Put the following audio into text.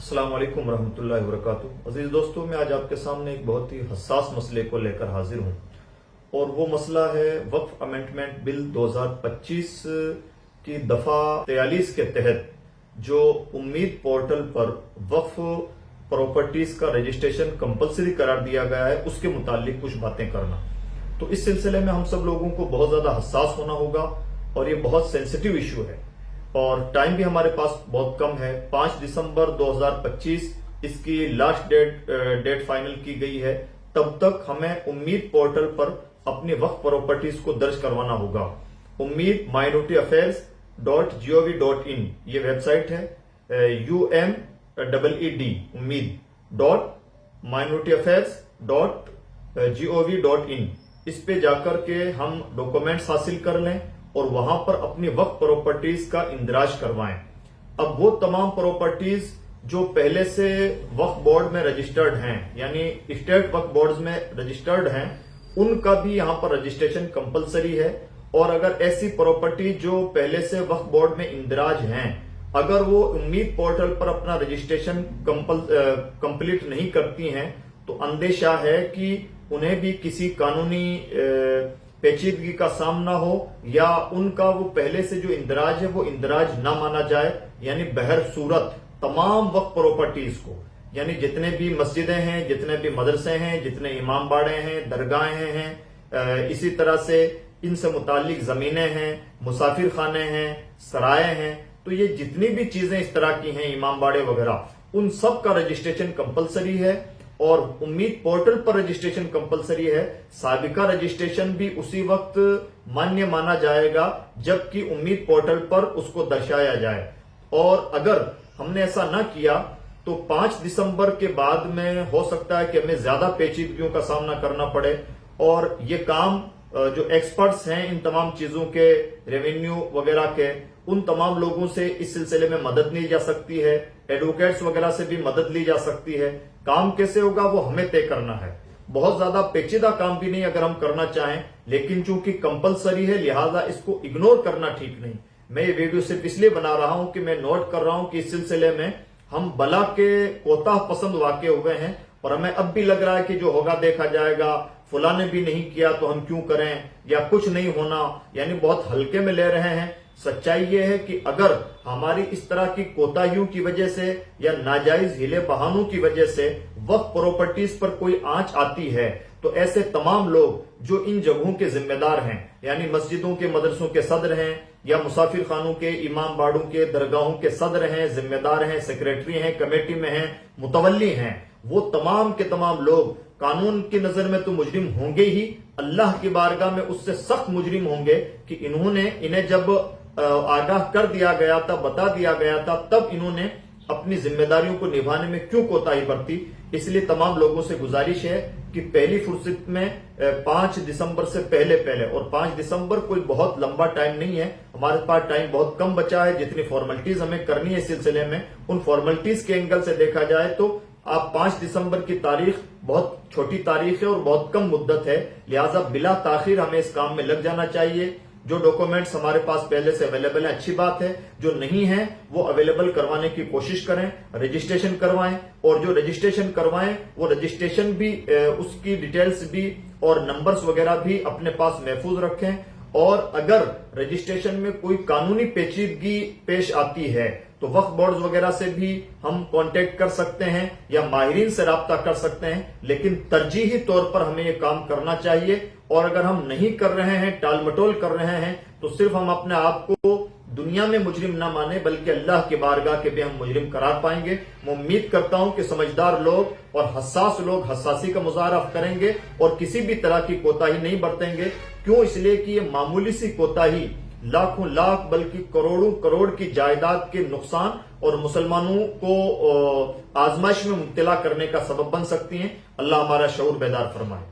अस्सलाम वालेकुम रहमतुल्लाहि वबरकातुहू। अजीज दोस्तों, मैं आज आपके सामने एक बहुत ही हसास मसले को लेकर हाजिर हूँ और वो मसला है वक्फ अमेंडमेंट बिल 2025 की दफा 43 के तहत जो उम्मीद पोर्टल पर वक्फ प्रॉपर्टीज का रजिस्ट्रेशन कंपलसरी करार दिया गया है उसके मुतालिक कुछ बातें करना। तो इस सिलसिले में हम सब लोगों को बहुत ज्यादा हसास होना होगा और ये बहुत सेंसिटिव इशू है और टाइम भी हमारे पास बहुत कम है। 5 दिसंबर 2025 इसकी लास्ट डेट फाइनल की गई है। तब तक हमें उम्मीद पोर्टल पर अपनी वक्फ प्रॉपर्टीज को दर्ज करवाना होगा। उम्मीद minorityAffairs.gov.in ये वेबसाइट है। UMEED ummid.minorityAffairs.gov.in इस पे जाकर के हम डॉक्यूमेंट्स हासिल कर लें और वहां पर अपनी वक्फ प्रॉपर्टीज का इंदराज करवाएं। अब वो तमाम प्रॉपर्टीज जो पहले से वक्फ बोर्ड में रजिस्टर्ड हैं, यानी स्टेट वक्फ बोर्ड में रजिस्टर्ड हैं, उनका भी यहां पर रजिस्ट्रेशन कंपलसरी है। और अगर ऐसी प्रॉपर्टी जो पहले से वक्फ बोर्ड में इंदराज हैं, अगर वो उम्मीद पोर्टल पर अपना रजिस्ट्रेशन कंप्लीट नहीं करती हैं, तो अंदेशा है कि उन्हें भी किसी कानूनी पेचीदगी का सामना हो या उनका वो पहले से जो इंदराज है वो इंदराज ना माना जाए। यानी बहर सूरत तमाम वक्फ प्रॉपर्टीज को, यानी जितने भी मस्जिदें हैं, जितने भी मदरसे हैं, जितने इमाम बाड़े हैं, दरगाहें हैं, इसी तरह से इनसे मुतालिक जमीनें हैं, मुसाफिर खाने हैं, सराय हैं, तो ये जितनी भी चीजें इस तरह की हैं, इमाम बाड़े वगैरह, उन सब का रजिस्ट्रेशन कंपलसरी है और उम्मीद पोर्टल पर रजिस्ट्रेशन कंपलसरी है। साबिका रजिस्ट्रेशन भी उसी वक्त मान्य माना जाएगा जबकि उम्मीद पोर्टल पर उसको दर्शाया जाए। और अगर हमने ऐसा ना किया तो 5 दिसंबर के बाद में हो सकता है कि हमें ज्यादा पेचीदगियों का सामना करना पड़े और ये काम जो एक्सपर्ट्स हैं इन तमाम चीजों के, रेवेन्यू वगैरह के, उन तमाम लोगों से इस सिलसिले में मदद ली जा सकती है। एडवोकेट्स वगैरह से भी मदद ली जा सकती है। काम कैसे होगा वो हमें तय करना है। बहुत ज्यादा पेचीदा काम भी नहीं अगर हम करना चाहें, लेकिन चूंकि कंपलसरी है लिहाजा इसको इग्नोर करना ठीक नहीं। मैं ये वीडियो सिर्फ इसलिए बना रहा हूं कि मैं नोट कर रहा हूं कि इस सिलसिले में हम बला के कोताह पसंद वाक़े हो गए हैं और हमें अब भी लग रहा है कि जो होगा देखा जाएगा, फुला ने भी नहीं किया तो हम क्यों करें, या कुछ नहीं होना, यानी बहुत हल्के में ले रहे हैं। सच्चाई ये है कि अगर हमारी इस तरह की कोताहियों की वजह से या नाजायज हिले बहानों की वजह से वक्फ प्रॉपर्टीज पर कोई आंच आती है तो ऐसे तमाम लोग जो इन जगहों के जिम्मेदार हैं, यानी मस्जिदों के, मदरसों के सदर हैं या मुसाफिर खानों के, इमाम बाड़ों के, दरगाहों के सदर हैं, जिम्मेदार हैं, सेक्रेटरी हैं, कमेटी में हैं, मुतवल्ली हैं, वो तमाम के तमाम लोग कानून की नजर में तो मुजरिम होंगे ही, अल्लाह की बारगाह में उससे सख्त मुजरिम होंगे कि इन्हें जब आगाह कर दिया गया था, बता दिया गया था, तब इन्होंने अपनी जिम्मेदारियों को निभाने में क्यों कोताही बरती। इसलिए तमाम लोगों से गुजारिश है कि पहली फुर्सत में 5 दिसंबर से पहले और 5 दिसंबर कोई बहुत लंबा टाइम नहीं है, हमारे पास टाइम बहुत कम बचा है। जितनी फॉर्मेलिटीज हमें करनी है इस सिलसिले में, उन फॉर्मेलिटीज के एंगल से देखा जाए तो आप 5 दिसंबर की तारीख बहुत छोटी तारीख है और बहुत कम मुद्दत है, लिहाजा बिला ताखिर हमें इस काम में लग जाना चाहिए। जो डॉक्यूमेंट्स हमारे पास पहले से अवेलेबल है अच्छी बात है, जो नहीं है वो अवेलेबल करवाने की कोशिश करें, रजिस्ट्रेशन करवाएं और जो रजिस्ट्रेशन करवाएं वो रजिस्ट्रेशन भी, उसकी डिटेल्स भी और नंबर्स वगैरह भी अपने पास महफूज रखें। और अगर रजिस्ट्रेशन में कोई कानूनी पेचीदगी पेश आती है तो वक्फ बोर्ड वगैरह से भी हम कांटेक्ट कर सकते हैं या माहिरीन से राब्ता कर सकते हैं, लेकिन तरजीही तौर पर हमें ये काम करना चाहिए। और अगर हम नहीं कर रहे हैं, टाल मटोल कर रहे हैं, तो सिर्फ हम अपने आप को दुनिया में मुजरिम ना माने बल्कि अल्लाह की बारगाह के भी हम मुजरिम करार पाएंगे। मैं उम्मीद करता हूं कि समझदार लोग और हसास लोग हसासी का मुजाहरा करेंगे और किसी भी तरह की कोताही नहीं बरतेंगे। क्यों? इसलिए कि ये मामूली सी कोताही लाखों लाख बल्कि करोड़ों करोड़ की जायदाद के नुकसान और मुसलमानों को आजमाइश में मुब्तला करने का सबब बन सकती हैं। अल्लाह हमारा शऊर बेदार फरमाए।